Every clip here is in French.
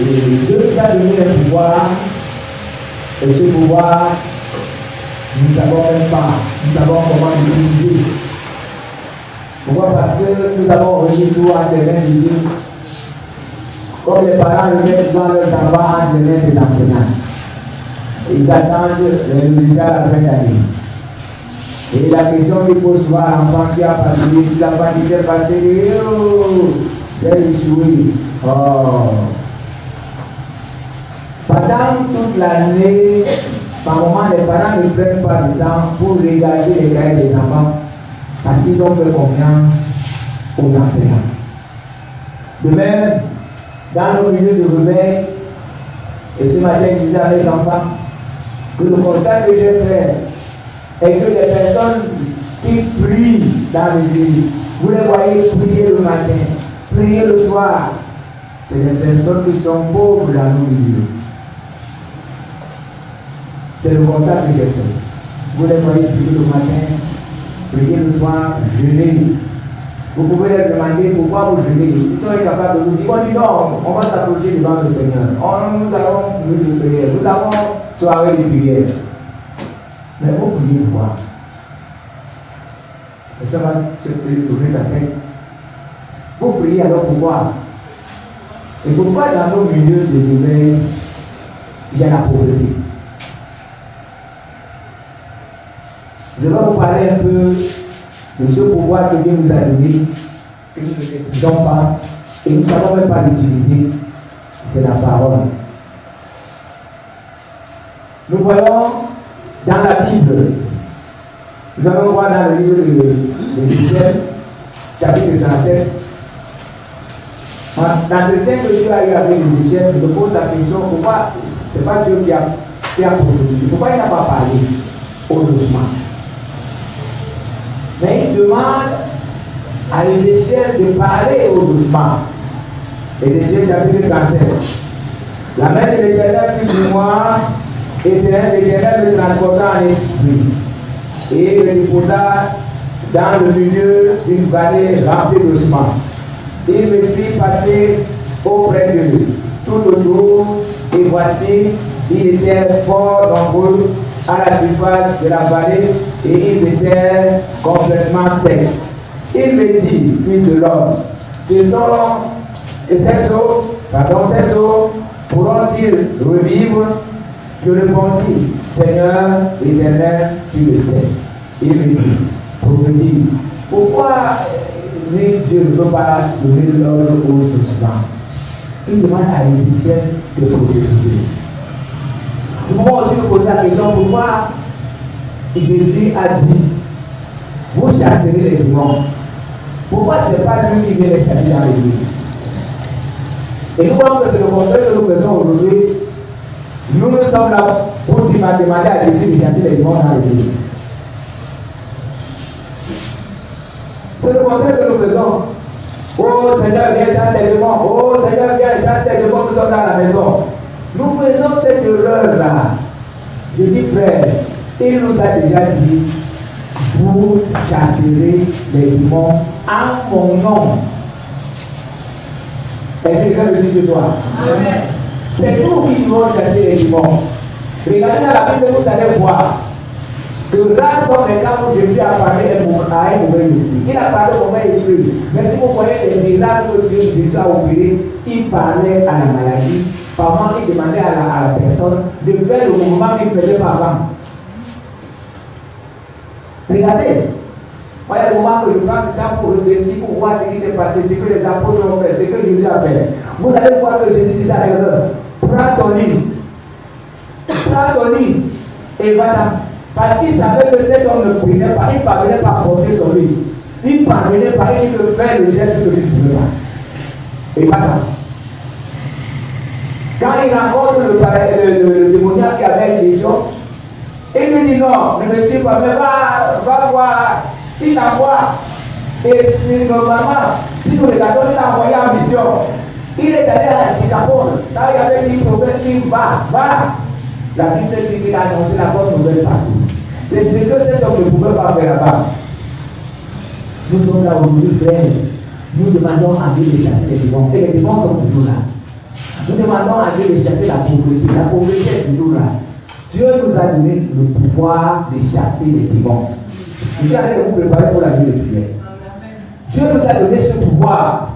Dieu nous a donné un pouvoir, et ce pouvoir, nous ne savons même pas, nous savons comment l'utiliser. Pourquoi? Parce que nous avons remis tout entre les mains de Dieu. Comme les parents le mettent dans leurs enfants entre les mains des enseignants. Ils attendent les résultats à la fin d'année. Et la question qu'ils posent souvent à l'enfant qui a passé, si l'enfant qui s'est passé, oh, j'ai échoué. Oh. Pendant toute l'année, par moment, les parents ne prennent pas le temps pour regarder les cahiers des enfants parce qu'ils ont fait confiance aux enseignants. De même, dans nos milieux de réveil, et ce matin, je disais à mes enfants que le constat que j'ai fait est que les personnes qui prient dans l'église, vous les voyez prier le matin, prier le soir, c'est les personnes qui sont pauvres dans nos milieux. C'est le constat que j'ai fait. Vous les voyez prier le matin, prier le soir, jeûner. Vous pouvez leur demander pourquoi vous jeûnez. Ils sont incapables de vous dire, on dit non, on va s'approcher devant le Seigneur. Nous allons nous prier. Nous avons soirée de prière. Mais vous priez pourquoi? Et ça va se tourner sa tête. Vous priez alors pourquoi? Et pourquoi dans nos milieux de réveil, j'ai la pauvreté? Je vais vous parler un peu de ce pouvoir que Dieu nous a donné, que nous ne maîtrisons pas, et nous ne savons même pas l'utiliser. C'est la parole. Nous voyons dans la Bible, nous allons voir dans le livre d'Ézéchiel, chapitre 37, l'entretien que Dieu a eu avec Ézéchiel, je me pose la question, pourquoi ce n'est pas Dieu qui a prophétisé? Pourquoi il n'a pas parlé au doucement? Mais il demande à Ézéchiel de parler au doucement. Ézéchiel chapitre 37. La main de l'Éternel fut sur moi, et l'Éternel me transporta en esprit, et me déposa dans le milieu d'une vallée remplie d'ossements. Il me fit passer auprès de lui, tout autour, et voici, il était fort nombreux à la surface de la vallée, et ils étaient complètement secs. Il me dit, fils de l'homme, ces eaux pourront-ils revivre? Je répondis, Seigneur éternel, tu le sais. Il me dit, prophétise. Pourquoi Dieu ne peut pas donner l'ordre aux ossements? Il demande à Ézéchiel de prophétiser. Nous pouvons aussi nous poser la question, pourquoi Jésus a dit, vous chasserez les démons? Pourquoi ce n'est pas lui qui vient les chasser dans l'église? Et nous voyons que c'est le contraire que nous faisons aujourd'hui. Nous sommes là pour demander à Jésus de chasser les démons dans l'église. C'est le contraire que nous faisons. Oh Seigneur, viens chasser les démons. Oh Seigneur, viens chasser les démons, nous sommes dans la maison. Nous faisons cette erreur-là. Je dis, frère, il nous a déjà dit, vous chasserez les démons en mon nom. Est-ce que quelqu'un le dit ce soir? Amen. C'est nous qui devons chasser les démons. Regardez dans la Bible, vous allez voir que rares sont les cas où Jésus a parlé à un mauvais esprit. Il a parlé au mauvais esprit. Mais si vous voyez les miracles que Jésus a opérés, il parlait à la maladie. Par moment, il demandait à la personne de faire le mouvement qu'il faisait pas avant. Regardez. Moi, il y a le moment que je prends du temps pour réfléchir, pour voir ce qui s'est passé, ce que les apôtres ont fait, ce que Jésus a fait. Vous allez voir que Jésus dit à quelqu'un, prends ton lit, et voilà. Parce qu'il savait que cet homme ne pouvait pas, il ne parvenait pas à porter son lit. Il parvenait pas, il peut faire le geste que je ne pouvais pas. Et voilà. Quand il rencontre le démoniaque qui avait une légion, il lui dit non, ne me suis pas, mais va voir, il t'envoie. Et normalement, si nous regardons, il a envoyé en mission. Il est allé à Décapole. Là, il y avait une prophète qui va. La Bible dit qu'il a annoncé la bonne nouvelle partout. C'est ce que cet homme ne pouvait pas faire là-bas. Nous sommes là aujourd'hui, frères. Nous demandons à Dieu de chasser les démons. Et les démons sont toujours là. Nous demandons à Dieu de chasser la pauvreté. La pauvreté est toujours là. Dieu nous a donné le pouvoir de chasser les démons. Je suis en train de vous préparer pour la vie de prière. Dieu nous a donné ce pouvoir.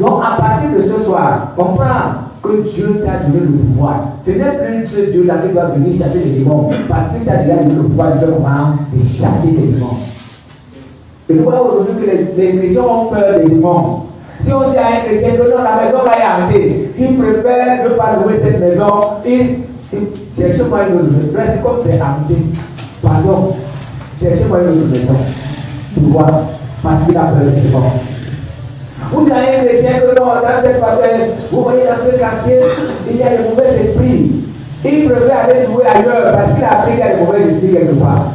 Donc à partir de ce soir, comprends que Dieu t'a donné le pouvoir. Ce n'est plus ce Dieu-là qui doit venir chasser les démons. Parce qu'il t'a déjà donné le pouvoir de faire comment? De chasser les démons. Et nous voyons aujourd'hui que les chrétiens ont peur des démons. Si on dit à un chrétien que non, la maison là est hantée, il préfère ne pas louer cette maison, il cherche-moi une autre maison. C'est comme c'est hanté. Pardon, cherchez-moi une autre maison. Pourquoi? Parce qu'il a peur des démons. Vous dites à un chrétien que non, dans cette famille, vous voyez dans ce quartier, il y a des mauvais esprits. Il préfère aller louer ailleurs parce qu'il a appris qu'il y a des mauvais esprits quelque part.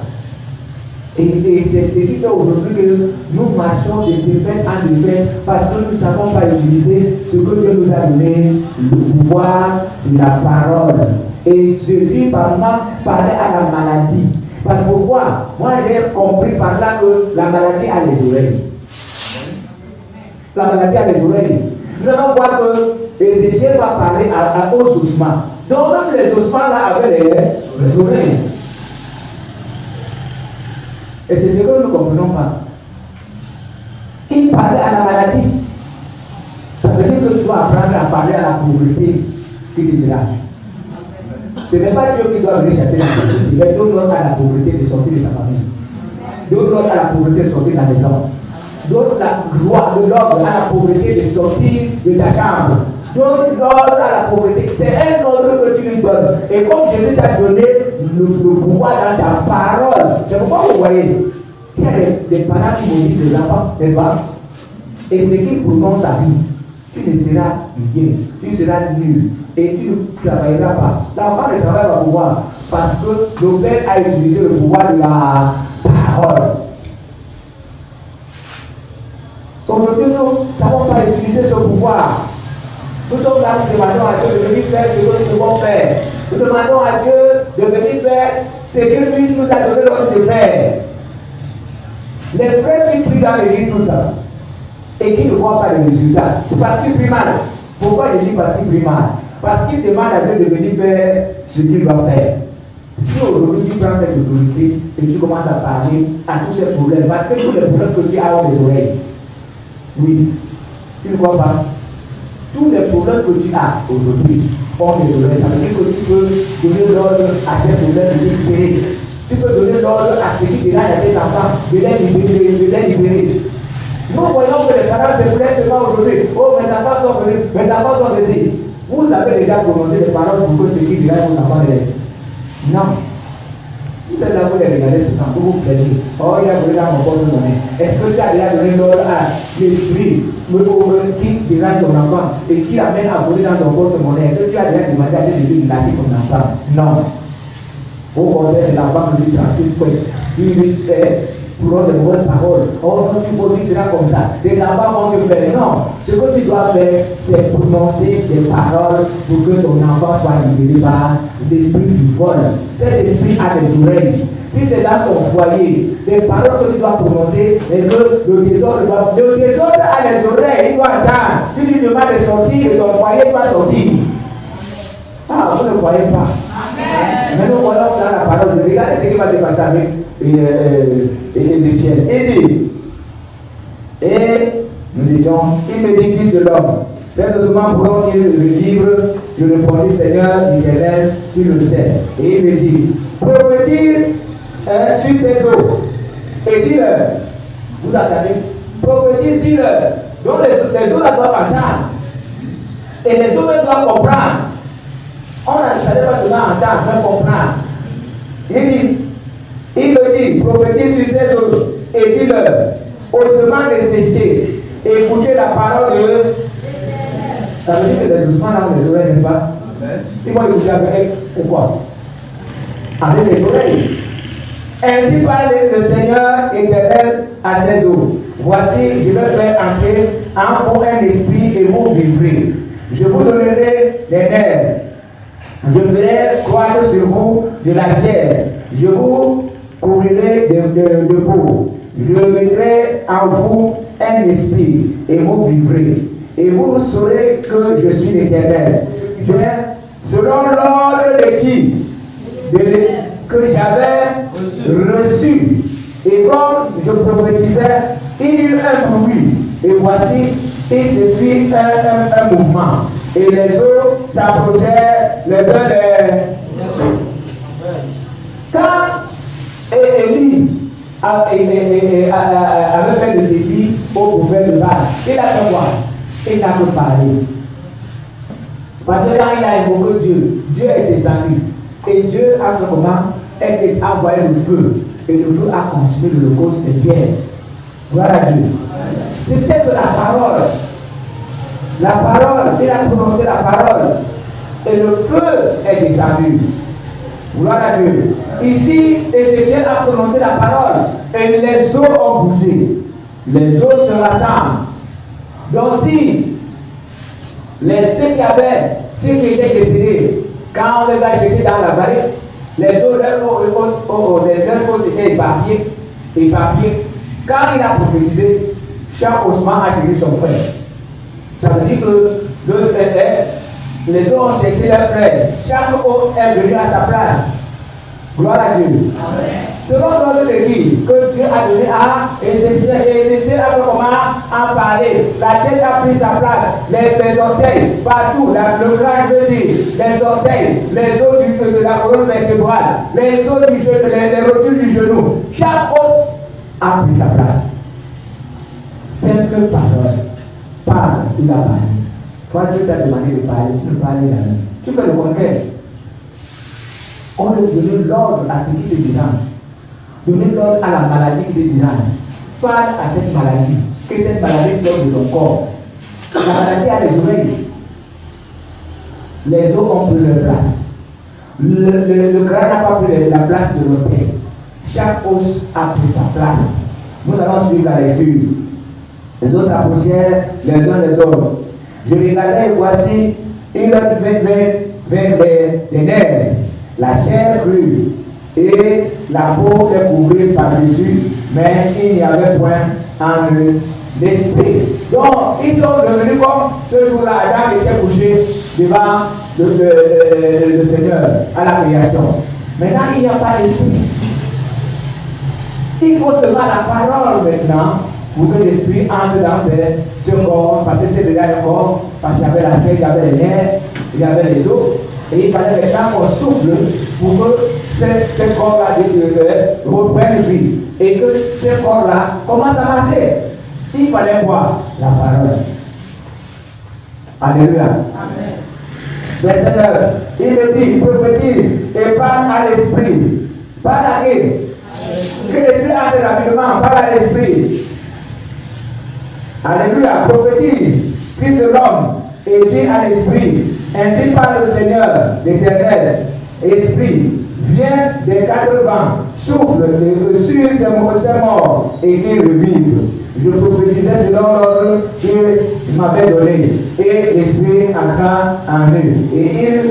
Et c'est ce qui fait aujourd'hui que nous marchons de défaite en défaite parce que nous ne savons pas utiliser ce que Dieu nous a donné, le pouvoir de la parole. Et Jésus, par exemple, parlait à la maladie. Parce que pourquoi? Moi, j'ai compris par là que la maladie a les oreilles. La maladie a les oreilles. Nous allons voir que Ézéchiel va parler aux ossements. Donc, même les ossements là avaient les oreilles. Et c'est ce que nous ne comprenons pas. Il parlait à la maladie. Ça veut dire que tu dois apprendre à parler à la pauvreté qui te dérange. Ce n'est pas Dieu qui doit venir chasser la pauvreté. Mais donne l'ordre à la pauvreté de sortir de ta famille. Donne l'ordre à la pauvreté de sortir de la maison. Donne la gloire de l'ordre à la pauvreté de sortir de ta chambre. Donne l'ordre à la pauvreté. C'est un ordre que tu lui donnes. Et comme Jésus t'a donné le pouvoir dans ta parole, c'est pourquoi vous voyez, il y a des parents qui maudissent les enfants, n'est-ce pas? Et ce qu'ils prononcent à vie, tu ne seras rien, tu seras nul et tu ne travailleras pas. L'enfant ne travaille pas pouvoir parce que le Père a utilisé le pouvoir de la parole. Aujourd'hui, nous ne savons pas utiliser ce pouvoir. Nous sommes là, nous demandons à Dieu de venir faire ce que nous devons faire. Nous demandons à Dieu de venir faire ce que lui nous a donné l'ordre de faire. Les frères qui prient dans l'église tout le temps et qui ne voient pas les résultats, c'est parce qu'ils prient mal. Pourquoi je dis parce qu'ils prient mal? Parce qu'ils demandent à Dieu de venir faire ce qu'il doit faire. Si aujourd'hui tu prends cette autorité et tu commences à parler à tous ces problèmes, parce que tous les problèmes que tu as ont des oreilles. Oui, tu ne crois pas? Tous les problèmes que tu as aujourd'hui ont des oreilles. Ça veut dire que tu peux donner l'ordre à ces problèmes de les libérer. Tu peux donner l'ordre à ceux qui dérange à tes enfants de les libérer. Nous voyons que les parents se plaignent seulement aujourd'hui. Oh, mes enfants sont venus, mes enfants sont ceci. Vous avez déjà prononcé des paroles pour que ceux qui dérange vos enfants les laissent. Non. Vous êtes là pour les regarder ce temps, pour vous plaignez. Oh, il y a volé dans mon porte-monnaie. Est-ce que tu as déjà donné l'ordre à l'esprit qui dérange ton enfant et qui l'amène à voler dans ton porte-monnaie? Est-ce que tu as déjà demandé à Dieu de lui lâcher ton enfant? Non. Au contraire, c'est l'enfant que tu tranquille. Tu lui fais pour de mauvaises paroles. Oh non, tu seras comme ça. Les enfants vont te faire. Non. Ce que tu dois faire, c'est prononcer des paroles pour que ton enfant soit libéré par l'esprit du vol. Cet esprit a des oreilles. Si c'est dans ton foyer, les paroles que tu dois prononcer, et que le désordre a les oreilles, il doit entendre. Si tu demandes de sortir, et ton foyer doit sortir. Ah, vous ne croyez pas. Amen. Mais nous voyons dans la parole de Dieu. Regardez ce qui va se passer avec Ézéchiel. Et nous disons, il me dit, fils de l'homme, certainement pourront-ils le vivre? Je répondis, Seigneur, l'Éternel, tu le sais. Et il me dit, prophétise sur ces eaux. Et dis-leur, vous attendez, prophétise, dis-leur. Donc les eaux doivent entendre. Et les eaux doivent comprendre. On ne savait pas seulement entendre, mais comprendre. Il me dit, prophétise sur ces eaux. Et dis-leur, osement dessécher. Écoutez la parole de Dieu. Ça veut dire que les ossements là ont les oreilles, n'est-ce pas? Ils vont écouter avec pourquoi? Avec les oreilles. Ainsi parle le Seigneur éternel à ses eaux. Voici, je vais faire entrer en vous un esprit et vous vivrez. Je vous donnerai les nerfs. Je ferai croître sur vous de la chair. Je vous couvrirai de peau. Je mettrai en vous un esprit et vous vivrez. Et vous saurez que je suis l'Éternel. selon l'ordre de qui? Que j'avais reçu. Et comme je prophétisais, il y eut un bruit. Et voici, il se fit un mouvement. Et les eaux s'approchaient les uns des autres. Quand Élie avait fait le défi au prophète de Baal, il a fait quoi? Il n'a pas parlé. Parce que quand il a invoqué Dieu, Dieu est descendu. Et Dieu a fait comment? Il a envoyé le feu. Et le feu a consumé l'holocauste de pierre. Voilà Dieu. C'était que la parole. La parole, il a prononcé la parole. Et le feu est descendu. Gloire à Dieu. Ici, Ézéchiel a prononcé la parole. Et les eaux ont bougé. Les eaux se rassemblent. Donc si ceux qui étaient décédés, quand on les a jetés dans la vallée, les eaux étaient éparpillées. Quand il a prophétisé, chaque osman a cherché son frère. Ça veut dire que les eaux ont cherché leur frère. Chaque eau est venue à sa place. Gloire à Dieu. Amen. Selon l'ordre de qui que Dieu a donné à Ézéchiel, et Ézéchiel a comment en parler. La tête a pris sa place, les orteils, partout, le crâne veut dire, les orteils, les os de la colonne vertébrale, les os du genou, les rotules du genou. Chaque os a pris sa place. Simple parole. Parle, il a parlé. Toi, Dieu t'a demandé de parler, tu ne parles jamais. Tu fais le contraire. On lui donne l'ordre à ce qui te dira. Donner l'ordre à la maladie qui te dira. Parle à cette maladie. Que cette maladie sorte de ton corps. La maladie a les oreilles. Les os ont pris leur place. Le crâne n'a pas pris la place de l'orteil. Chaque os a pris sa place. Nous allons suivre la lecture. Les os s'approchaient les uns les autres. Je regardais et voici, il vint vers les nerfs, la chair crue, et la peau est couverte par-dessus, mais il n'y avait point en l'esprit. Donc, ils sont devenus comme ce jour-là, Adam était couché devant le Seigneur à la création. Maintenant, il n'y a pas d'esprit. Il faut seulement la parole maintenant pour que l'esprit entre dans ce corps, parce que c'est déjà le corps, parce qu'il y avait la chair, il y avait les nerfs, il y avait les os, et il fallait maintenant qu'on souffle pour que ce corps-là reprenne vie, et que ce corps-là commence à marcher. Il fallait voir la parole. Alléluia. Amen. Verset 9, il me dit, prophétise et parle à l'esprit. Parle à qui? Que l'esprit entre rapidement, parle à l'esprit. Alléluia, prophétise, fils de l'homme, et dis à l'esprit, ainsi parle le Seigneur, l'Éternel, esprit, viens des quatre vents, souffle sur ces morts et qu'ils revivent. Je prophétisais selon l'ordre qu'il m'avait donné, et l'esprit entra en eux, et ils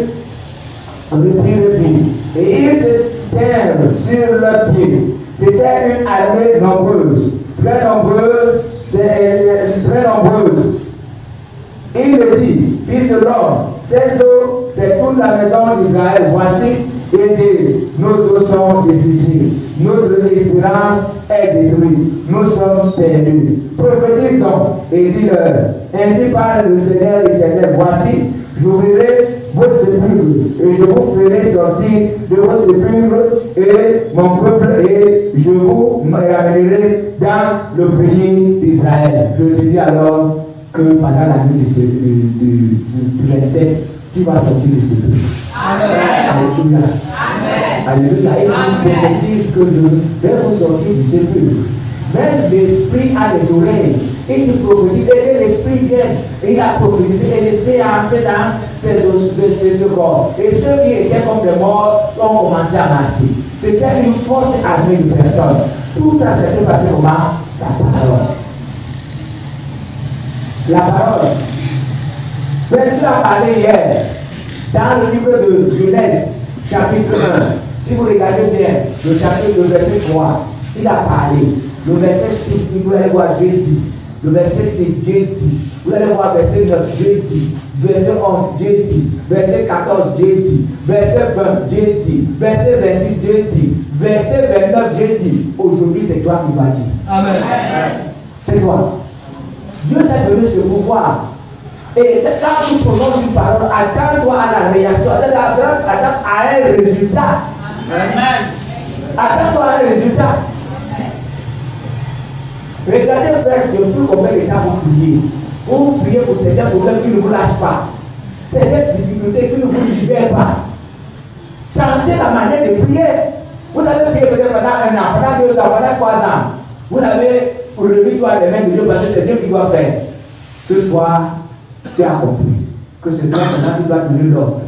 reprirent, et ils se tinrent sur leurs pieds. C'était une armée nombreuse, très nombreuse. Il me dit, fils de l'homme, ces eaux, c'est toute la maison d'Israël. Voici, ils disent, nos eaux sont desséchées, notre espérance est détruite, nous sommes perdus. Prophétise donc et dis-leur, ainsi parle le Seigneur l'Éternel. Voici, j'ouvrirai vos sépulcres et je vous ferai sortir de vos sépulcres et mon peuple, et je vous ramènerai dans le pays d'Israël. Je te dis alors que pendant la nuit du 27, tu vas sortir de sépulcre. Amen. Alléluia. Alléluia. Et tu prophétises que je vais vous sortir du sépulcre. Même l'esprit a des oreilles. Et il prophétise, et l'esprit vient. Et il a prophétisé, et l'esprit a entré dans ce corps. Et ceux qui étaient comme des morts ont commencé à marcher. C'était une forte armée de personnes. Tout ça, ça s'est passé comment? La parole. La parole. Mais tu as parlé hier, dans le livre de Genèse, chapitre 1. Si vous regardez bien, le verset 3, il a parlé. Le verset 6, il doit aller voir Dieu dit. Le verset 6, Dieu dit. Vous allez voir verset 9, Dieu dit. Verset 11, Dieu dit. Verset 14, Dieu dit. Verset 20, Dieu dit. Verset 26, Dieu dit. Verset 29, Dieu dit. Aujourd'hui, c'est toi qui vas dire. Amen. C'est toi. Dieu t'a donné ce pouvoir. Et quand tu prononces une parole, attends-toi à la réaction. Attends à un résultat. Amen. Attends-toi à un résultat. Regardez, frère, depuis combien de temps vous priez. Vous priez pour certains problèmes qui ne vous lâchent pas. Certaines difficultés qui ne vous libèrent pas. Changez la manière de prier. Vous avez prié peut-être pendant 1 an, pendant 2 ans, pendant 3 ans. Vous avez relevé toi les mains de Dieu parce que c'est Dieu qui doit faire. Ce soir, tu as compris que c'est toi maintenant qui dois donner l'ordre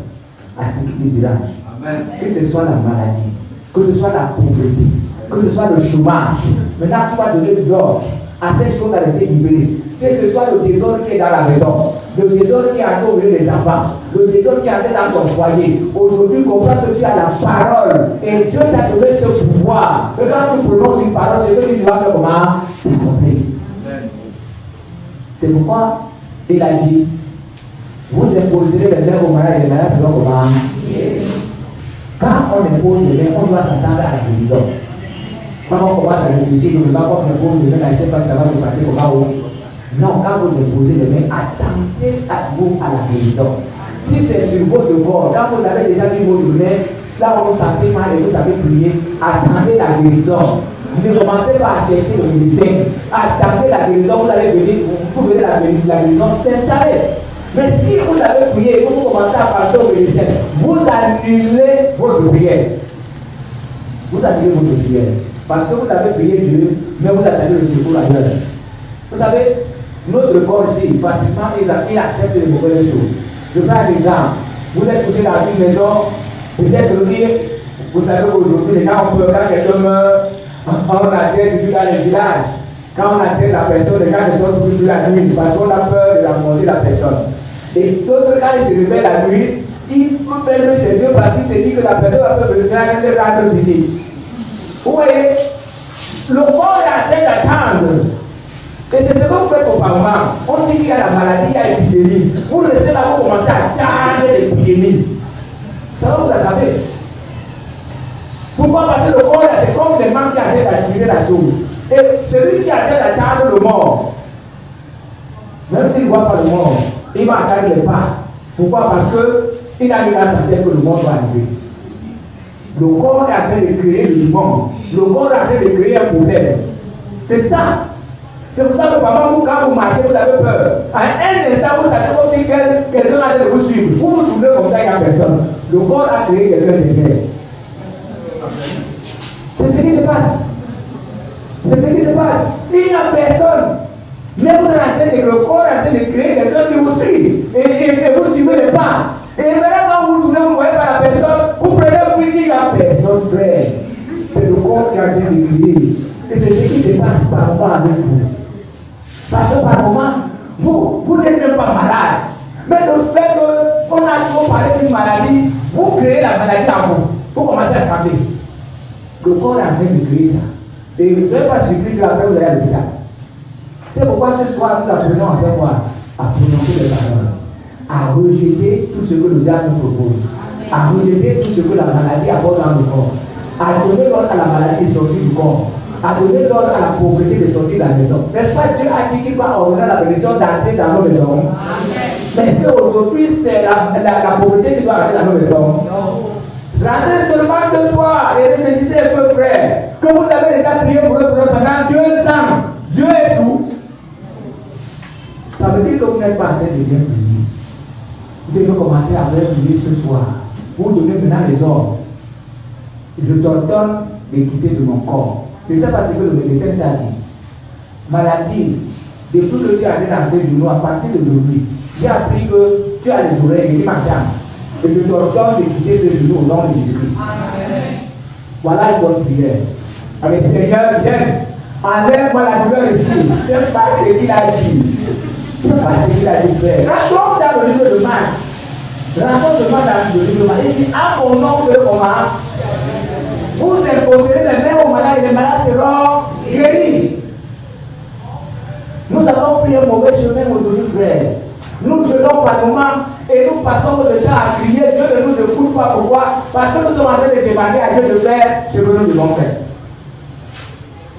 à ce qui te dérange. Amen. Que ce soit la maladie, que ce soit la pauvreté, que ce soit le chômage. Maintenant, tu vas donner l'ordre à cette chose qui a été libérée. C'est ce soit le désordre qui est dans la maison, le désordre qui est au milieu des enfants, le désordre qui est dans ton foyer. Aujourd'hui, comprends que tu as la parole et Dieu t'a donné ce pouvoir. Que quand tu prononces une parole, c'est que tu dois faire comment? C'est compris. C'est pourquoi il a dit, vous imposerez les mains aux malades et les malades seront comment? Quand on impose les mains, on doit s'attendre à la guérison. Quand on commence à réfléchir, on ne va pas imposer les mains, on ne sait pas si ça va se passer comment. Non, quand vous imposez les mains, attendez à vous à la guérison. Si c'est sur votre corps, quand vous avez déjà mis vos mains, là où vous sentez mal et vous avez prié, attendez la guérison. Ne commencez pas à chercher le médecin. Attendez la guérison, vous allez venir, vous verrez la guérison s'installer. Mais si vous avez prié et que vous commencez à penser au médecin, vous annulez votre prière. Vous annulez votre prière. Parce que vous avez prié Dieu, mais vous attendez le secours ailleurs. Vous savez, notre corps ici, facilement, il accepte les mauvaises choses. Je prends un exemple. Vous êtes couché dans une maison, peut-être que vous savez qu'aujourd'hui, les gens ont peur quand quelqu'un meurt, on atterre surtout dans les villages. Quand on atterre la personne, les gens ne sortent plus la nuit parce qu'on a peur de la mort de la personne. Et d'autres, quand ils se réveillent la nuit, ils peuvent fermer ses yeux parce qu'ils se disent que la personne peut venir les rendre visite. Vous voyez, le corps est en train d'attendre. Et c'est ce que vous faites au Parlement. On dit qu'il y a la maladie, il y a l'épidémie. Vous laissez là, vous commencez à attendre l'épidémie. Ça va vous attraper. Pourquoi? Parce que le corps, c'est comme les mains qui arrêtent d'attirer la chose. Et celui qui arrête d'attendre le mort, même s'il ne voit pas le mort, il va attendre les pas. Pourquoi? Parce qu'il a mis dans sa tête que le mort va arriver. Le corps est en train de créer le monde. Le corps est en train de créer un problème. C'est ça. C'est pour ça que parfois, quand vous marchez, vous avez peur. À un instant, vous savez aussi que quelqu'un est en train de vous suivre. Vous vous tournez comme ça, il n'y a personne. Le corps a créé quelqu'un de guerre. C'est ce qui se passe. C'est ce qui se passe. Il n'y a personne. Mais vous êtes en train de, le corps est en train de créer quelqu'un qui vous suit. Et vous suivez les pas. Et maintenant, quand vous tournez, vous ne voyez pas la personne. Vous prenez, vous dites qu'il n'y a personne, frère. C'est le corps qui est en train de créer. Et c'est ce qui se passe par moment avec vous. Parce que par moment, vous n'êtes même pas malade. Mais le fait qu'on a trop parlé d'une maladie, vous créez la maladie en vous. Vous commencez à trembler. Le corps est en train de créer ça. Et vous ne serez pas surpris que après vous allez à l'hôpital. C'est pourquoi ce soir nous apprenons à faire quoi? À prononcer les paroles. À rejeter tout ce que le diable nous propose. À rejeter tout ce que la maladie apporte dans le corps. À donner l'ordre à la maladie de sortir du corps. À donner l'ordre à la pauvreté de sortir de la maison. N'est-ce pas? Dieu a dit qu'il va ordonner la bénédiction d'entrer dans nos maisons. Mais est-ce qu'aujourd'hui c'est la pauvreté qui doit entrer dans nos maisons? Rentrez seulement 2 fois et réfléchissez un peu, frère. Que vous avez déjà prié pour le problème pendant 2 ans. Dieu est fou. Ça veut dire que vous n'êtes pas en train de bien prier. Vous devez commencer à bien prier ce soir. Vous donnez maintenant les ordres. Je t'ordonne de quitter de mon corps. Je ne sais pas ce que le médecin t'a dit. Maladie, depuis que tu as été dans ces genoux, à partir d'aujourd'hui, j'ai appris que tu as les oreilles et tu m'entends. Et je t'ordonne de quitter ce genou au nom de Jésus-Christ. Voilà une bonne prière. Avec Seigneur, viens, enlève-moi la douleur ici. C'est pas ce qu'il a dit. C'est pas ce qu'il a dit faire. Rentre dans le livre de Marc. Rentre seulement dans le livre de Marc. Il dit, à mon nom, fais comment? Vous imposerez les mains aux malades et les malades seront guéris. Nous avons pris un mauvais chemin aujourd'hui, frère. Nous jeûnons par moment et nous passons notre temps à crier. Dieu ne nous écoute pas. Pourquoi? Parce que nous sommes en train de demander à Dieu de faire ce que nous devons faire.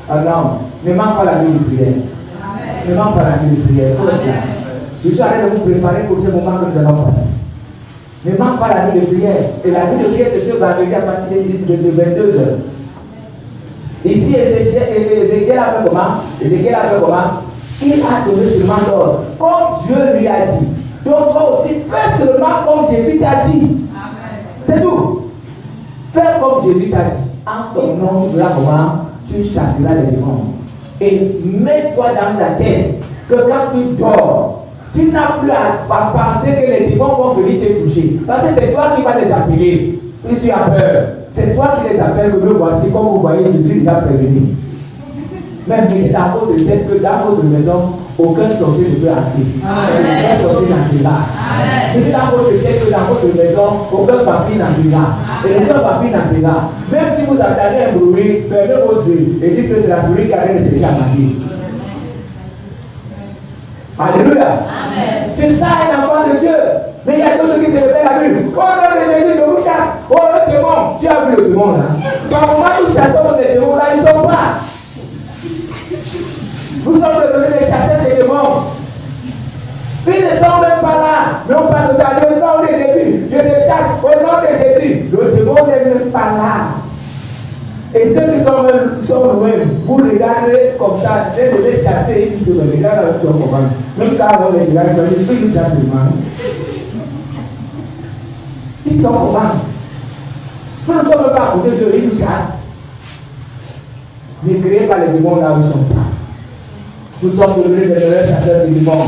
Alors, ne manque pas la nuit de prière. Ne manque pas la nuit de prière. Je suis en train de vous préparer pour ce moment que nous allons passer. Ne manque pas la nuit de prière. Et la nuit de prière, c'est ce vendredi à partir de 22h. Ici, Ézéchiel a fait comment? Ézéchiel a fait comment? Il a donné seulement l'ordre, comme Dieu lui a dit. Donc toi aussi, fais seulement comme Jésus t'a dit. C'est tout. Fais comme Jésus t'a dit. En son nom, tu verras comment tu chasseras les démons. Et mets-toi dans ta tête que quand tu dors, tu n'as plus à penser que les démons vont venir te toucher. Parce que c'est toi qui vas les appeler. Si tu as peur, c'est toi qui les appelles, que me voici, comme vous voyez, Jésus les a prévenus. Même mettez dans votre tête que dans votre maison, aucun sorcier ne peut entrer. Aucun sorcier n'entrera. Mettez dans votre tête que dans votre maison, aucun papier n'entrera. Et aucun papier n'entrera. Même si vous entendez un bruit, fermez vos yeux et dites que c'est la souris qui a de chercher à manger. Alléluia. C'est ça un enfant de Dieu. Mais il y a d'autres qui se réveillent la nuit. Oh non, les démons, je vous chasse. Oh le démon, tu as vu le démon là. Quand nous chassons les démons là, ils ne sont pas. Nous sommes devenus les chasseurs des démons. Ils ne sont même pas là. Mais on parle de Dieu au nom de Jésus. Je les chasse au nom de Jésus. Le démon n'est même pas là. Et ceux qui sont loin, vous regardez comme ça, dès que les chasser, ils disent, regarde avec toi comment. Même quand on les regarde, ils disent, chassent les mains. Ils sont comment? Nous ne sommes pas à côté d'eux, ils nous chassent. Ne créez pas les démons là où ils sont pas. Nous sommes devenus les meilleurs chasseurs des démons.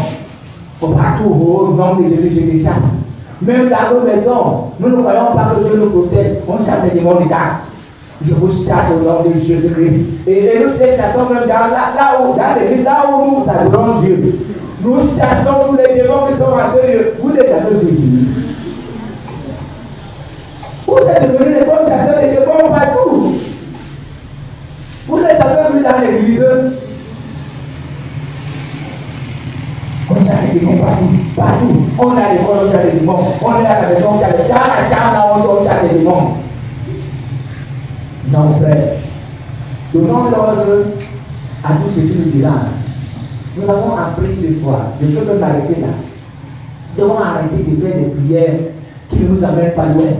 Partout au nom de Jésus, je les chasse. Même dans nos maisons, nous ne croyons pas que Dieu nous protège. On chasse les démons d'État. Je vous chasse au nom de Jésus-Christ. Et nous les chassons même là où nous adorons Dieu. Nous chassons tous les démons qui sont à ce lieu. Vous les avez vus ici. Vous êtes devenus les bons chasseurs des démons partout. Vous les avez vus dans l'église. On chasse les démons partout. On a l'école, on chasse les démons. On est à la maison, on chasse les démons. Dans la chambre, on chasse les démons. Non, frère. Donnons l'ordre à tout ce qui nous dira. Nous avons appris ce soir. Je peux même m'arrêter là. Nous devons arrêter de faire des prières qui ne nous amènent pas loin.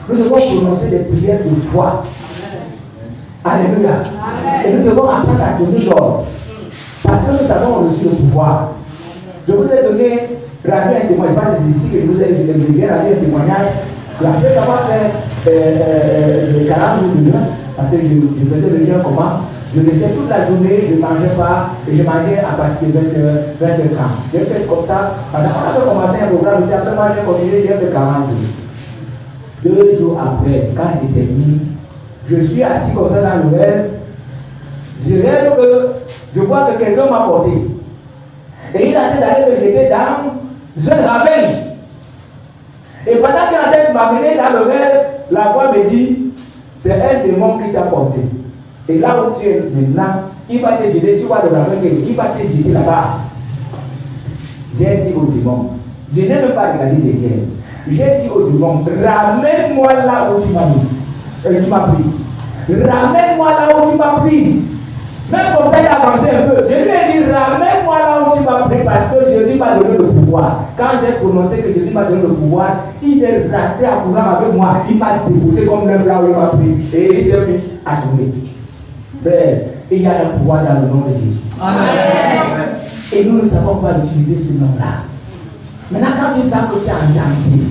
Nous devons prononcer des prières de foi. Alléluia. Et nous devons apprendre à donner l'ordre. Parce que nous avons reçu le pouvoir. Je vous ai donné, rendu un témoignage. Je pense que c'est ici que je vous ai rendu un témoignage. Après avoir fait le 40 jours de jeûne, parce que je faisais le jeûne comment? Je restais toute la journée, je ne mangeais pas, et je mangeais à partir de 20h30. J'ai fait comme ça, pendant qu'on avait commencé un programme ici, après moi j'ai continué, j'ai fait 40 jours. 2 jours après, quand j'ai terminé, je suis assis comme ça dans le verre, je rêve que je vois que quelqu'un m'a porté. Et il a dit d'aller me jeter dans un ravin. Et pendant qu'il est en train de m'amener dans le verre, la voix me dit, c'est un démon qui t'a porté. Et là où tu es maintenant, il va te jeter, tu vois de la main, il va te jeter là-bas. J'ai dit au démon, je n'ai même pas regardé derrière. J'ai dit au démon, ramène-moi là où tu m'as mis. Et tu m'as pris. Ramène-moi là où tu m'as pris. Même comme ça, il a avancé un peu. Je lui ai dit, ramène-moi là où tu m'as pris parce que Jésus m'a donné le pouvoir. Quand j'ai prononcé que Jésus m'a donné le pouvoir, il est rentré à courant avec moi. Il m'a déposé comme l'œuf là où il m'a pris. Et il s'est mis à tourner. Frère, il y a un pouvoir dans le nom de Jésus. Amen. Et nous ne savons pas utiliser ce nom-là. Maintenant, quand tu sens que tu es en danger,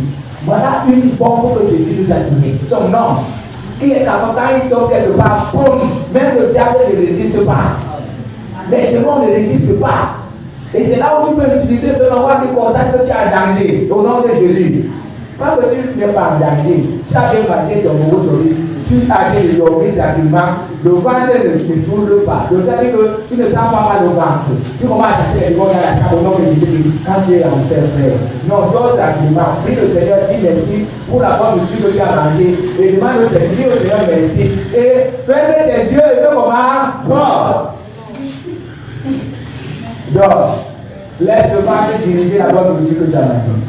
voilà une bombe que Jésus nous a donnée. Son nom. Qui est capable, quand il sort quelque part, même le diable ne résiste pas. Les démons ne résistent pas. Et c'est là où tu peux utiliser ce nom, tu constates que tu es en danger, au nom de Jésus. Quand tu n'es pas en danger, tu as bien marché ton boulot aujourd'hui, tu as fait dormir tranquillement, le ventre ne tourne pas. Donc ça veut dire que tu ne sens pas mal au ventre. Tu commences à chercher les démons dans la chambre au nom de Jésus quand tu es en enfer, frère. Non, dors tranquillement, prie le Seigneur, dis merci pour la bonne nourriture que tu as mangée et demande au Seigneur merci. Et ferme tes yeux et fais comment? Bon. Donc, laisse le pas te diriger la bonne nourriture que tu as mangée.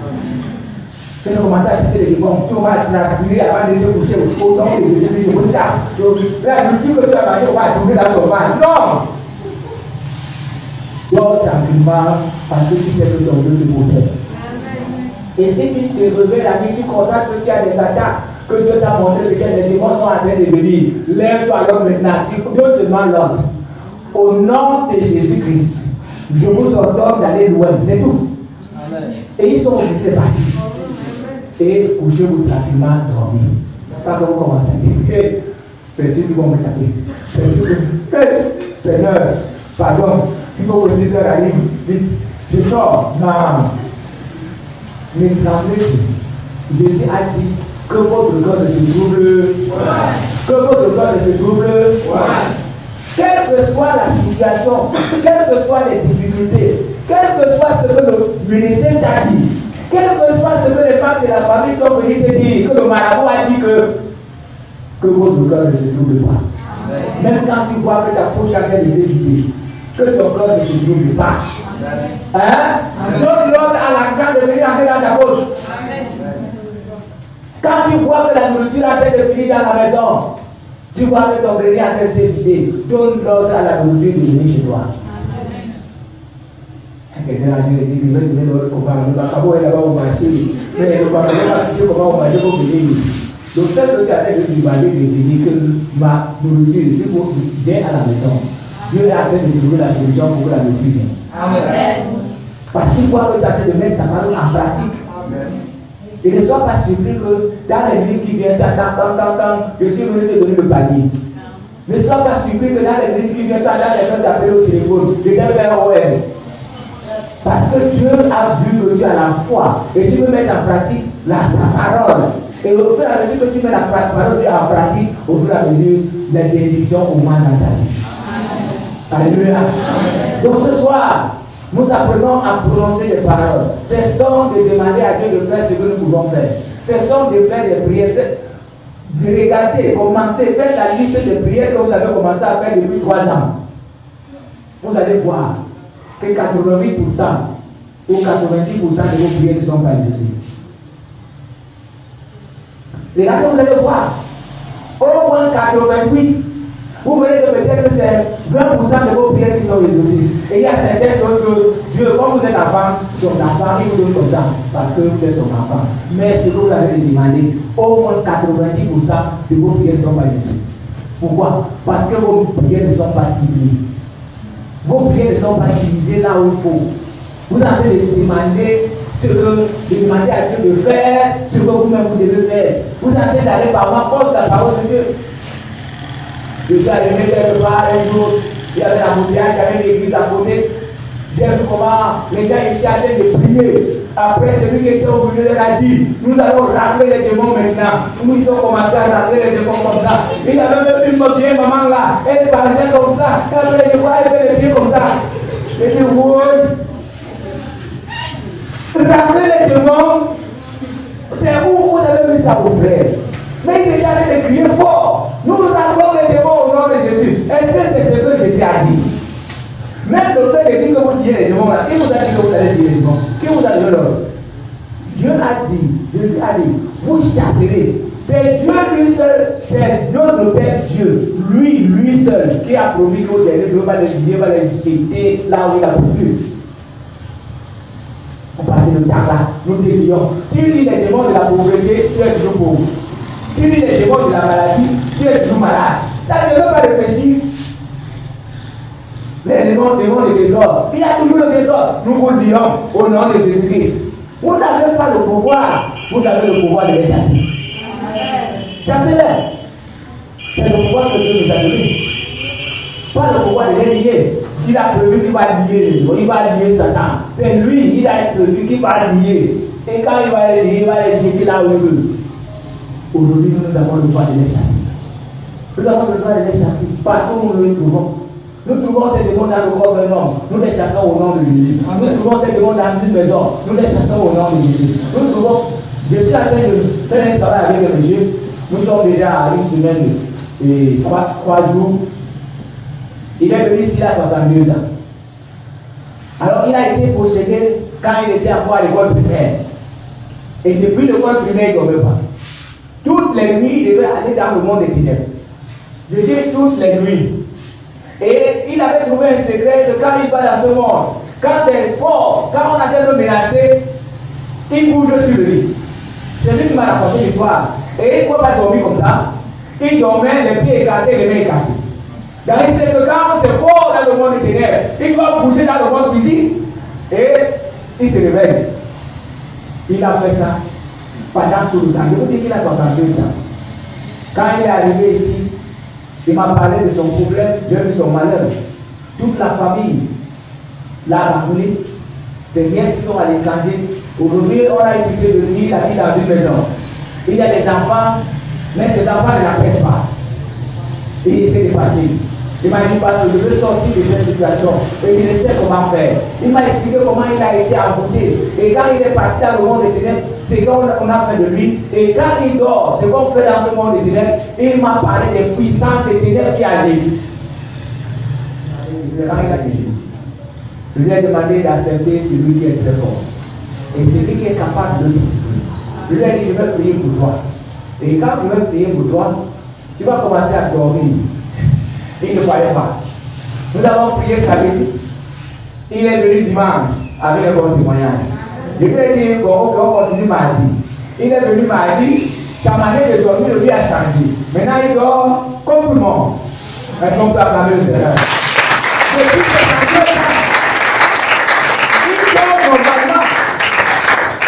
Quand tu commences à acheter les légumes, tu vas transpirer avant de te coucher au temps de te coucher. La nourriture que tu as mangée, on va tomber dans ton ventre. Non! Donc, tranquillement, parce que tu sais que ton Dieu te protège. Et si tu te réveilles la nuit, tu constates que tu as des attaques, que Dieu t'a montré que les démons sont en train de venir, lève-toi alors maintenant, tu donnes seulement l'ordre. Au nom de Jésus-Christ, je vous ordonne d'aller loin, c'est tout. Et ils sont obligés de partir. Et couchez-vous tranquillement, dormir. Pas que vous commencez à dire, c'est ceux qui vont me taper. C'est ceux qui... Seigneur, pardon, il faut que 6 heures arrivent. Vite, je sors. Non. Mais tremblez, Jésus a dit que votre corps ne se trouble. Que votre corps ne se trouble. Quelle que soit la situation, quelles que soient les difficultés, quel que soit ce que le ministère t'a dit, quel que soit ce que les femmes de la famille sont venues te dire, que le marabout a dit que votre corps ne se trouble pas. Même quand tu vois que ta peau chacun de ses idées, que ton corps ne se trouble pas. Hein? Donne l'ordre à l'argent de venir entrer dans ta poche. Quand tu vois que la nourriture a fait de finir dans la maison, tu vois que ton grenier a fait ses idées, donne l'ordre à la nourriture de venir chez toi. Quelqu'un a dit que tu veux donner l'ordre pour parler, mais pas pour aller là-bas au marché. Mais le parlement va te dire comment on marché pour venir. Donc, celle que tu as fait de demander de venir que ma nourriture, il faut bien à la maison. Dieu est en train de trouver la solution pour que la nourriture vienne. Amen. Parce qu'il voit que tu as en train de mettre sa parole en pratique. Amen. Et ne sois pas surpris que dans les minutes qui viennent, je suis venu te donner le panier. Ne sois pas surpris que dans les minutes qui viennent, dans les gens t'appeler au téléphone, je t'ai fait un OM. Parce que Dieu a vu que tu as la foi et tu veux mettre en pratique sa parole. Et au fur et à mesure que tu mets la parole de Dieu en pratique, au fur et à mesure, les bénédictions augmentent dans ta vie. Alléluia. Donc ce soir, nous apprenons à prononcer les paroles. Cessons de demander à Dieu de faire ce que nous pouvons faire. Cessons de faire des prières. De regarder, commencer, faire la liste de prières que vous avez commencé à faire depuis 3 ans. Vous allez voir que 88% ou 90% de vos prières ne sont pas exaucées. Regardez, vous allez voir. Au moins 88%. Vous verrez que peut-être que c'est 20% de vos prières qui sont exaucées. Et il y a certaines choses que Dieu, quand vous êtes enfant, son enfant, il vous donne comme ça, parce que vous êtes son enfant. Mais ce que vous avez demandé, au moins 90% de vos prières ne sont pas exaucées. Pourquoi? Parce que vos prières ne sont pas ciblées. Vos prières ne sont pas utilisées là où il faut. Vous avez demandé demander à Dieu de faire ce que vous-même vous devez faire. Vous êtes en train d'aller par moi contre la parole de Dieu. Je suis allé quelque part un jour, il y avait la bouteillage, il y avait une église à côté. J'ai vu comment les gens étaient en train de prier. Après, celui qui était au milieu de la dit, nous allons rentrer les démons maintenant. Nous, ils ont commencé à rentrer les démons comme ça. Il y avait même une vieille maman là, elle parlait comme ça. Quand elle les voit, elle fait les pieds comme ça. Elle dit, oui. Rentrer les démons, c'est où vous avez vu ça, vos frères. Mais ils étaient en train de crier fort. Nous rappelons les démons au nom de Jésus. Est-ce que c'est ce que Jésus a dit? Même le fait de dire que vous dites les démons là, qui vous a dit que vous allez dire les démons? Qui vous a donné l'ordre? Dieu a dit, Jésus a dit, vous chasserez. C'est Dieu lui seul, c'est notre Père Dieu, lui seul, qui a promis qu'au dernier jour, Dieu va les jeter là où il a prévu. On passe le temps là, nous délions. Tu lis les démons de la pauvreté, tu es toujours pauvre. Tu lis les démons de la maladie, tu es toujours malade. Là, tu ne veux pas réfléchir. Les démons de désordre. Il y a toujours le désordre. Nous vous le disons au nom de Jésus-Christ. Vous n'avez pas le pouvoir, vous avez le pouvoir de les chasser. Chassez-les. C'est le pouvoir que Dieu nous a donné. Pas le pouvoir de les lier. Il a prévu qu'il va lier Satan. C'est lui, il a prévu qu'il va lier. Et quand il va les lier, il va les jeter là où il veut. Aujourd'hui, nous avons le pouvoir de les chasser. Nous avons le pouvoir de les chasser. Partout où nous les trouvons. Nous trouvons ces démons dans le corps d'un homme. Nous les chassons au nom de Jésus. Nous trouvons ces démons dans une maison. Nous les chassons au nom de Jésus. Nous trouvons. Je suis en train de faire un travail avec le monsieur. Nous sommes déjà à une semaine et 3 jours. Il est venu ici à 62 ans. Alors il a été possédé quand il était encore à l'école primaire. Et depuis l'école primaire, il ne dormait pas. Toutes les nuits, il devait aller dans le monde des ténèbres. Je dis toutes les nuits. Et il avait trouvé un secret de quand il va dans ce monde, quand c'est fort, quand on a de le menacer, il bouge sur le lit. C'est lui qui m'a raconté l'histoire. Et il ne pouvait pas dormir comme ça. Il dormait les pieds écartés, les mains écartées. Donc il sait que quand c'est fort dans le monde des ténèbres, il doit bouger dans le monde physique. Et il se réveille. Il a fait ça pendant tout le temps. Je vous dis qu'il a 62 ans. Quand il est arrivé ici, il m'a parlé de son problème, j'ai vu son malheur. Toute la famille l'a rappelé. Ses nièces qui sont à l'étranger. Aujourd'hui, on a évité de lui, il habite dans une maison. Il y a des enfants, mais ces enfants ne l'appellent pas. Et il était dépassé. Il m'a dit, parce que je veux sortir de cette situation. Et il ne sait comment faire. Il m'a expliqué comment il a été envoûté. Et quand il est parti dans le monde des ténèbres, c'est qu'on a fait de lui. Et quand il dort, c'est qu'on fait dans ce monde des ténèbres. Il m'a parlé des puissances des ténèbres qui agissent. Je lui ai demandé d'accepter celui qui est très fort. Et celui qui est capable de tout. Je lui ai dit, je vais prier pour toi. Et quand je vais prier pour toi, tu vas commencer à dormir. Il ne croyait pas. Nous avons prié samedi. Il est venu dimanche avec un bon témoignage. Je lui ai dit qu'on continue mardi. Il est venu mardi. Sa manière de dormir, lui a changé. Maintenant, il dort comme tout le monde. Est-ce qu'on peut acclamer le Seigneur? Depuis 62 ans,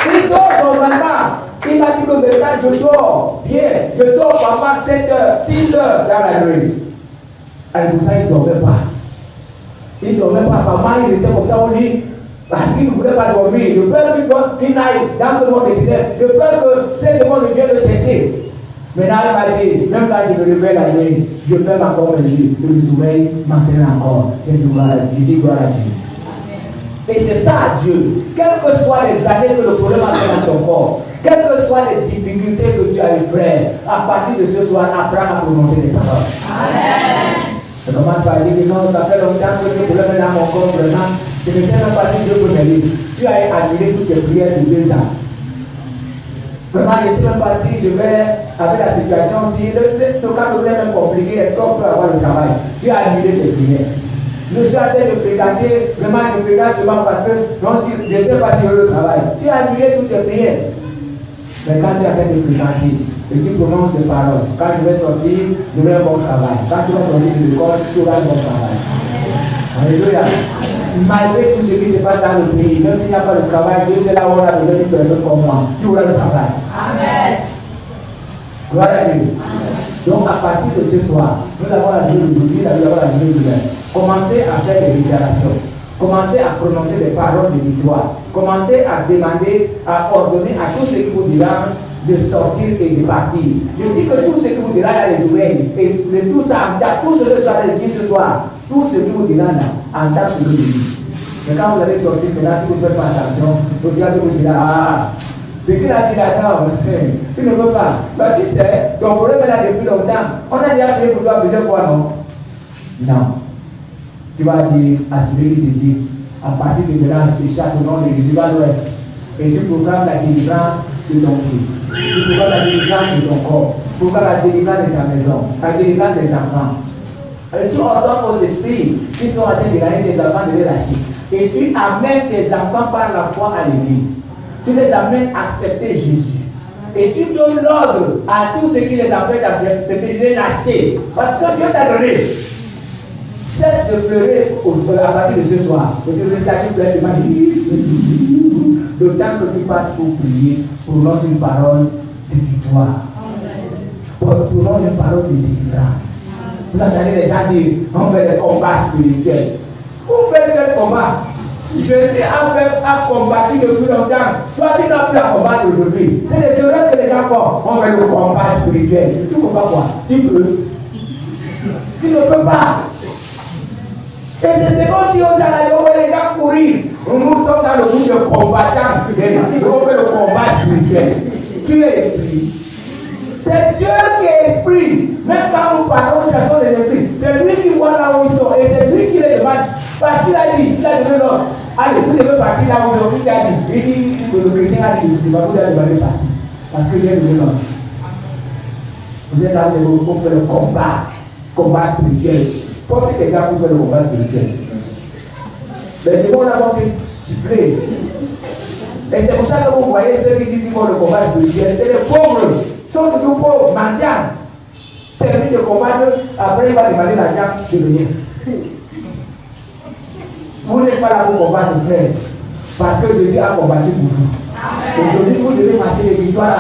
il dort normalement. Il m'a dit que maintenant je dors bien. Je dors parfois 7 heures, 6 heures dans la nuit. Et pourtant, il ne dormait pas. Il ne dormait pas. Maman, il restait comme ça au lit. Parce qu'il ne voulait pas dormir. Je peur qu'il n'aille dans ce monde des ténèbres. Je peur que ce monde vienne le chercher. Maintenant, il m'a dit, même quand je me réveille la nuit, je ferme encore mes yeux. Le sommeil m'entraîne encore. Je dis gloire à Dieu. Et c'est ça, Dieu. Quelles que soient les années que le problème a fait dans ton corps, quelles que soient les difficultés que tu as eu, frère, à partir de ce soir, apprends à prononcer les paroles. Amen. Je commence par dire que non, ça fait longtemps que ce problème est dans mon corps, vraiment. Je ne sais même pas si Dieu peut m'aider. Tu as annulé toutes tes prières de 2 ans. Vraiment, je ne sais même pas si je vais, avec la situation, si le cas de problème est compliqué, est-ce qu'on peut avoir le travail? Tu as annulé tes prières. Je suis en train de fréquenter, vraiment je fréquente seulement parce que je ne sais pas si j'ai le travail. Tu as annulé toutes tes prières. Mais quand tu as fait de fréquenter, et tu prononces des paroles, quand je vais sortir, je vais un bon travail. Quand tu vas sortir de l'école, tu auras un bon travail. Alléluia. Malgré tout ce qui se passe dans le pays, même s'il n'y a pas de travail, Dieu c'est là où on a besoin d'une personne comme moi. Tu auras le travail. Amen. Gloire à Dieu. Donc à partir de ce soir, nous avons la journée d'aujourd'hui, nous avons la journée de demain. Commencez à faire des déclarations. Commencez à prononcer des paroles de victoire. Commencez à demander, à ordonner à tous ceux qui vous diront de sortir et de partir. Je dis que tout ce qui vous dira, il y a les oreilles. Et tout ça, tout ce que je vais dire ce soir, tout ce qui vous dira là, en tant que le dit. Mais quand vous allez sortir, maintenant, si vous ne faites pas attention, vous direz, ah, ce qu'il a dit là-dedans, tu ne veux pas. Parce que tu sais, ton problème est là depuis longtemps. On a déjà prié pour toi plusieurs fois, non? Non. Tu vas dire à celui qui te dit, à partir de maintenant, tu chasses au nom de Jésus, va l'ouest. Et tu proclames la délivrance de ton pied. Tu proclames la délivrance de ton corps. Tu proclames la délivrance de ta maison, la délivrance des enfants. Et tu ordonnes aux esprits qui sont en train de gagner des enfants de les lâcher. Et tu amènes tes enfants par la foi à l'église. Tu les amènes à accepter Jésus. Et tu donnes l'ordre à tous ceux qui les amènent à accepter de les lâcher. Parce que Dieu t'a donné. Cesse de pleurer à partir de ce soir. Et tu restes là, tu pleures seulement. Le temps que tu passes pour prier, prononce une parole de victoire. Prononce une parole de délivrance. Vous entendez les gens dire, on fait des combats spirituels. Vous faites quel combat? Je suis à combattre depuis longtemps. Toi, tu n'as plus à combattre aujourd'hui. C'est des erreurs que les gens font. On fait le combat spirituel. Tu combats quoi? Tu peux. Tu ne peux pas. Et c'est ce qu'on dit aux gens, on voit les gens courir. Nous sommes dans le groupe de combattants. On fait le combat spirituel. Tu es esprit. C'est Dieu qui est esprit. Même quand nous parlons, nous cherchons les esprits. C'est lui qui voit là où ils sont. Et c'est lui qui les demande. Parce qu'il a dit, il a donné l'ordre. Allez, vous devez partir là où vous avez dit. Il dit, le chrétien a dit, vous devez partir. Parce que j'ai le nom. Vous êtes là pour faire le combat spirituel. Portez quelqu'un pour faire le combat spirituel. Mais les gens ont été sifflés. Et c'est pour ça que vous voyez ceux qui disent qu'ils font le combat spirituel. C'est les pauvres. Sont toujours pauvres, mendiants. Termine de combattre, après il va demander l'argent de venir. Vous n'êtes pas là pour combattre, frère. Parce que Jésus a combattu pour vous. Aujourd'hui, vous devez passer de victoire à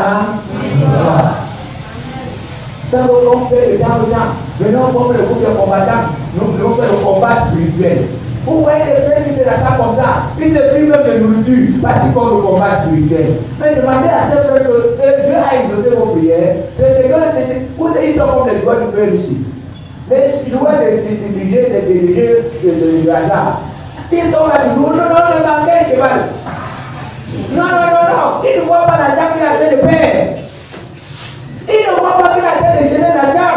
victoire. Ça, on fait le temps aux gens. Venons former le groupe de combattants. Nous faisons le combat spirituel. Vous voyez les frères qui se laissent comme ça. Ils se privent même de nourriture parce qu'ils font le combat spirituel. Mais demandez à ces frères que Dieu a exaucé vos prières. C'est que ils sont comme les joueurs du père ici. Les joueurs de hasard. Ils sont là du jour. Non, ne manquez cheval. Non. Ils ne voient pas l'argent qu'il a fait de père. Ils ne voient pas qu'il a fait de gérer l'argent.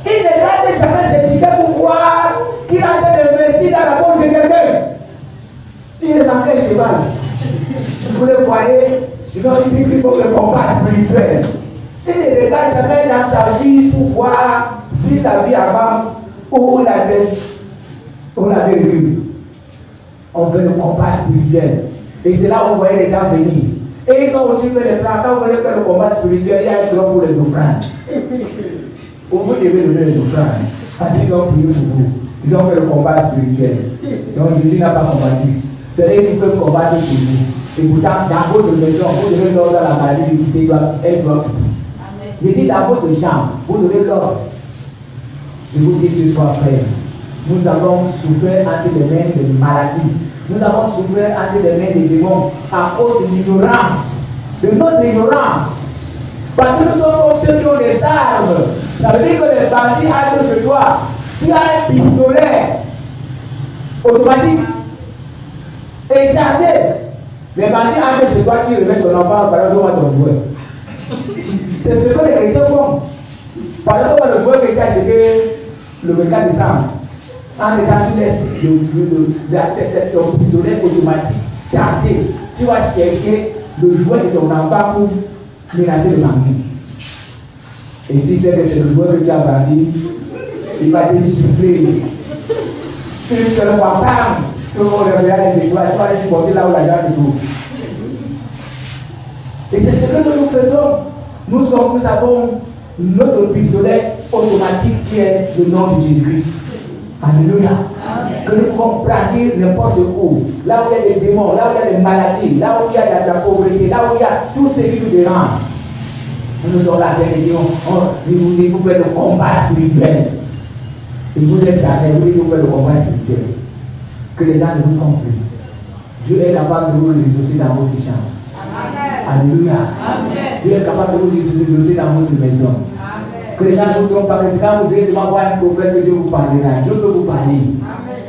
Ils ne regardent jamais ses tickets pour voir qu'il a fait d'investir dans la poche de quelqu'un. Il est manqué cheval. Vous le voyez, ils ont dit qu'il faut le combat spirituel. Il ne regarde jamais dans sa vie pour voir si la vie avance ou la recule. On fait le combat spirituel. Et c'est là où vous voyez les gens venir. Et ils ont aussi fait les plans. Quand vous voulez faire le combat spirituel, il y a un plan pour les offrandes. Vous devez donner les offrandes. Parce qu'ils ont prié pour vous. Ils ont fait le combat spirituel. Donc Jésus n'a pas combattu. C'est eux qui peuvent combattre pour vous. Et pourtant, dans votre maison, vous devez l'ordre à la maladie de quitter, elle doit quitter. Je dis dans votre chambre, vous devez l'ordre. Je vous dis ce soir, frère, nous avons souffert entre les mains de maladies. Nous avons souffert entre les mains des démons à cause de l'ignorance, de notre ignorance. Parce que nous sommes comme ceux qui ont des armes. Ça veut dire que les bandits entrent chez toi. Tu as un pistolet automatique et chargé. Les bandits entrent chez toi, tu remets ton enfant, par exemple, ton joueur. C'est ce que les chrétiens font. Par exemple, le joueur qui a acheté le 24 décembre, en étant tu laisses ton pistolet automatique chargé, tu vas chercher le joueur de ton enfant pour menacer le bandit. Et si c'est le joueur que tu as bandit, il va te siffler. Une seule fois, bam, tout le monde regarde les étoiles, tu vas aller supporter là où la garde se trouve. Et c'est ce que nous faisons. Nous avons notre pistolet automatique qui est le nom de Jésus-Christ. Alléluia. Que nous pouvons pratiquer n'importe où. Là où il y a des démons, là où il y a des maladies, là où il y a de la pauvreté, là où il y a tout ce qui nous dérange. Nous sommes là et vous faites le combat spirituel. Et vous êtes chargés, vous faites le combat spirituel. Que les gens ne vous trompent plus. Dieu est capable de vous exaucer dans votre chambre. Alléluia. Dieu est capable de vous exaucer dans votre maison. Que les gens ne vous trompent pas, que c'est quand vous allez seulement voir un prophète que Dieu vous parlera. Dieu peut vous parler.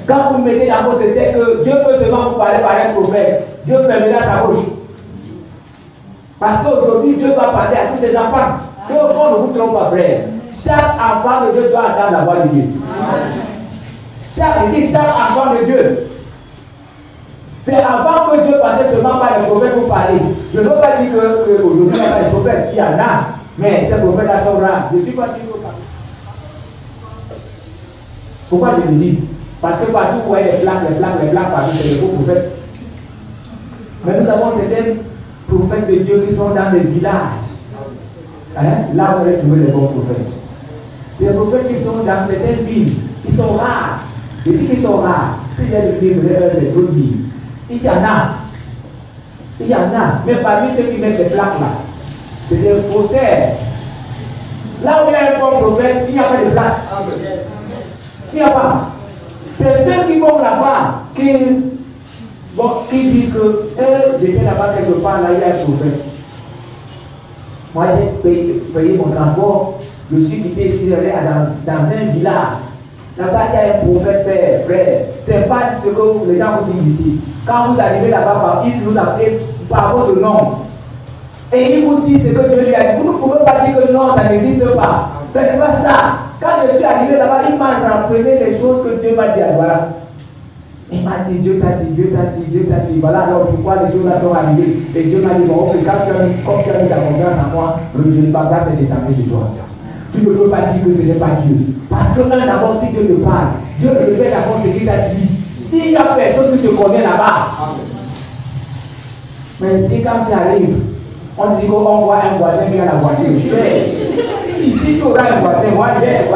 Quand vous mettez dans votre tête que Dieu peut seulement vous parler par un prophète, Dieu fermera sa bouche. Parce qu'aujourd'hui, Dieu doit parler à tous ses enfants. Donc, on ne vous trompe pas, frère. Chaque enfant de Dieu doit entendre la voix de Dieu. Chaque enfant de Dieu. C'est avant que Dieu passait seulement par les prophètes pour parler. Je ne veux pas dire qu'aujourd'hui, il n'y a pas de prophètes. Il y en a. Mais ces prophètes-là sont rares. Je ne suis pas sûr. Pourquoi je le dis? Parce que partout, vous voyez les plaques partout, c'est les faux prophètes. Mais nous avons certains prophètes de Dieu qui sont dans les villages. Là, vous allez trouver les bons prophètes. Les prophètes qui sont dans certaines villes, ils sont rares. Je dis qu'ils sont rares. Si j'ai le livre, c'est d'autres villes. Il y en a. Mais parmi ceux qui mettent des plaques là, c'est des faussaires. Là où il y a un bon prophète, il n'y a pas de plaques. Il n'y a pas. C'est ceux qui vont là-bas qui disent que j'étais là-bas quelque part, là il y a un prophète. Moi j'ai payé mon transport, je suis quitté ici, j'allais dans un village. Là-bas il y a un prophète, père, frère. C'est pas ce que les gens vous disent ici. Quand vous arrivez là-bas, ils vous appellent par votre nom. Et il vous dit ce que Dieu lui a dit. Vous ne pouvez pas dire que non, ça n'existe pas. Ce n'est pas ça. Quand je suis arrivé là-bas, il m'a rappelé les choses que Dieu m'a dit. Voilà. Il m'a dit, Dieu t'a dit, Dieu t'a dit, Dieu t'a dit. Voilà alors pourquoi les choses là sont arrivées. Et Dieu m'a dit, bon, ok, comme tu as mis ta confiance en moi, le Dieu de Bagdad s'est descendu sur toi. Tu ne peux pas dire que ce n'est pas Dieu. Parce que d'abord, si Dieu te parle, Dieu ne fait d'abord ce qu'il t'a dit. Il n'y a personne qui te connaît là-bas. Mais si quand tu arrives, on te dit qu'on voit un voisin qui a la voiture. Ici, tu auras un voisin. Moi, j'ai une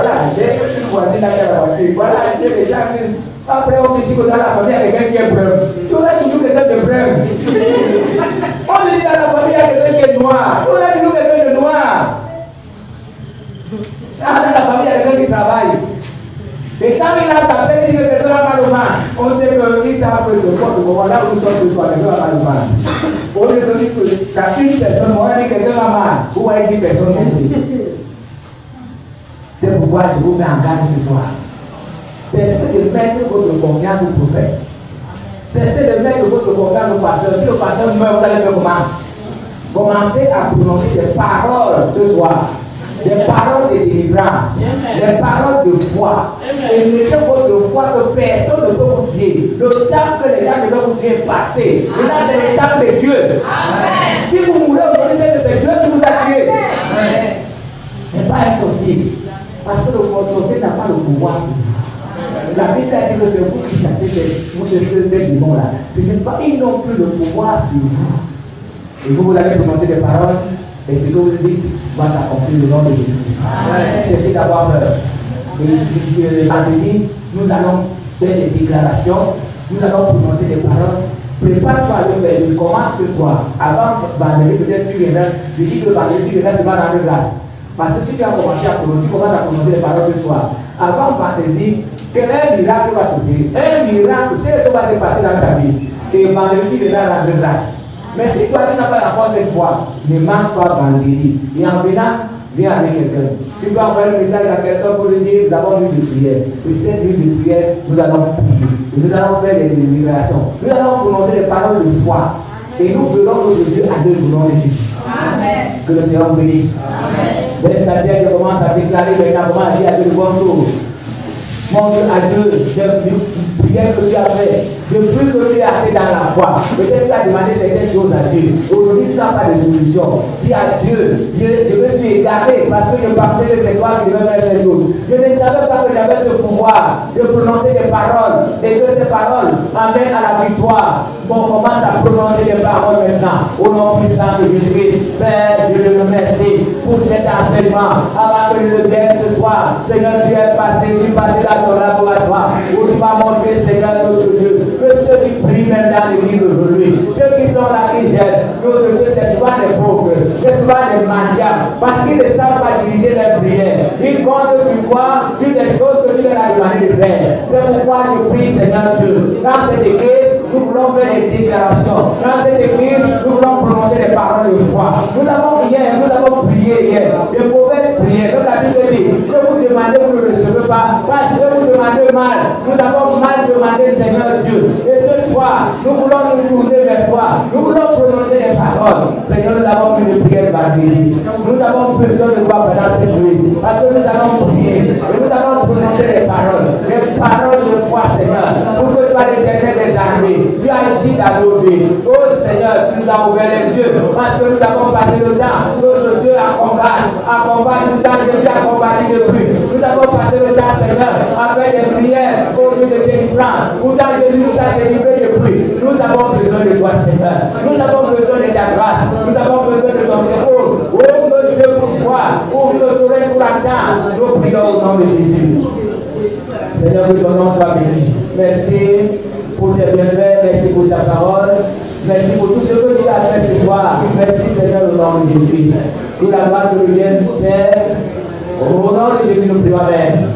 voisine qui a la voiture. Voilà, j'ai déjà vu. Après, on te dit que dans la famille, il y a quelqu'un qui est brun. Tu auras toujours quelqu'un de brun. On te dit dans la famille, il y a quelqu'un qui est noir. Tu auras toujours quelqu'un de noir. Dans la famille, il y a quelqu'un qui travaille. Et quand il a tapé, il dit que quelqu'un a mal au mal. On sait qu'il savent que le corps de moment là où nous sommes ce soir, quelqu'un a mal au mal. Au lieu de dire que quand une personne, on va dire que quelqu'un a mal, ou on va dire que personne n'a mal. C'est pourquoi je vous mets en garde ce soir. Cessez de mettre votre confiance au prophète. Cessez de mettre votre confiance au pasteur. Si le pasteur meurt, vous allez faire comment? Commencez à prononcer des paroles ce soir. Des paroles de délivrance. Des paroles de foi. Et mettez votre foi que personne ne peut vous tuer. Le temps que les gens ne peuvent vous tuer est passé. Maintenant, c'est le temps de Dieu. Amen. Si vous mourrez, vous connaissez que c'est Dieu qui vous a tué. Mais pas un sorcier. Parce que le sorcier n'a pas le pouvoir. La Bible a dit que c'est vous qui chassez des démons là. Ce n'est pas, ils n'ont plus le pouvoir sur vous. Et vous allez prononcer des paroles, et ce que vous dites va s'accomplir au nom de Jésus-Christ. Cessez d'avoir peur. Et vendredi, nous allons faire des déclarations, nous allons prononcer des paroles. Prépare-toi à le faire. Je commence ce soir. Avant vendredi, peut-être tu viendras. Je dis que vendredi, tu viendras seulement rendre grâce. Parce que si tu as commencé à prononcer, tu commences à prononcer les paroles ce soir. Avant vendredi, qu'un miracle va s'ouvrir. Un miracle, c'est ce qui va se passer dans ta vie. Et vendredi, tu viendras rendre grâce. Mais si toi, tu n'as pas la force cette fois, ne manque pas vendredi. Et en venant, viens avec quelqu'un. Tu peux envoyer un message à quelqu'un pour lui dire, nous avons une nuit de prière. Et cette nuit de prière, nous allons prier. Et nous allons faire des déclarations. Nous allons prononcer des paroles de foi. Et nous verrons notre Dieu à deux au nom de Jésus. Amen. Que le Seigneur vous bénisse. Amen. Laisse la terre, je commence à déclarer maintenant, comment dire à Dieu de bonnes choses. Mon Dieu, à Dieu, je prière que tu as fait. Depuis que tu as fait dans la foi, peut-être tu as demandé certaines choses à Dieu. Aujourd'hui, tu n'as pas de solution. Dis à Dieu, je me suis égaré parce que je pensais que c'est toi qui devais faire ces choses. Je ne savais pas que j'avais ce pouvoir de prononcer des paroles et que ces paroles amènent à la victoire. On commence à prononcer des paroles maintenant. Au nom puissant de Jésus-Christ, Père, je te remercie pour cet enseignement. Avant que je le vienne ce soir, Seigneur, tu es passé, je suis passé dans ton laboratoire où tu m'as montré, Seigneur, notre Dieu, que ceux qui prient même dans l'église aujourd'hui, ceux qui sont là, qui gênent, notre Dieu, c'est souvent des pauvres, c'est souvent des mendiants, parce qu'ils ne savent pas diriger leurs prières. Ils comptent sur toi, sur des choses que tu leur as demandé de faire. C'est pourquoi je prie, Seigneur Dieu, dans cette église, nous voulons faire des déclarations. Dans cette église, nous voulons prononcer des paroles de foi. Nous avons prié hier, de mauvaises prières. Donc la Bible dit, que vous demandez, vous ne recevez pas. Parce que vous demandez mal, nous avons mal demandé, Seigneur Dieu. Et ce soir, nous voulons nous tourner vers toi. Nous voulons prononcer des paroles. Seigneur, nous avons fait une prière vendredi. Nous avons besoin de toi pendant cette nuit. Parce que nous allons prier. Et nous allons prononcer des paroles. Des paroles de foi, Seigneur. Pour que toi, l'Éternel des armées, tu as agi dans nos vies. Oh Seigneur, tu nous as ouvert les yeux. Parce que nous avons passé le temps. Notre Dieu accompagne tout le temps. Jésus a combattu depuis. Nous avons passé le temps, Seigneur, à faire des prières au lieu de délivrance. Pourtant, Jésus nous a délivrés depuis. Nous avons besoin de toi, Seigneur. Nous avons besoin de ta grâce. Nous avons besoin de ton secours. Oh, nos yeux pour toi. Ouvre nos oreilles pour attendre. Nous prions au nom de Jésus. Seigneur, que ton nom soit béni. Merci pour tes bienfaits. Merci pour ta parole. Merci pour tout ce que tu as fait ce soir. Merci, Seigneur, au nom de Jésus. Que la gloire te revienne, Père. Au nom de Jésus, nous prions. Amen.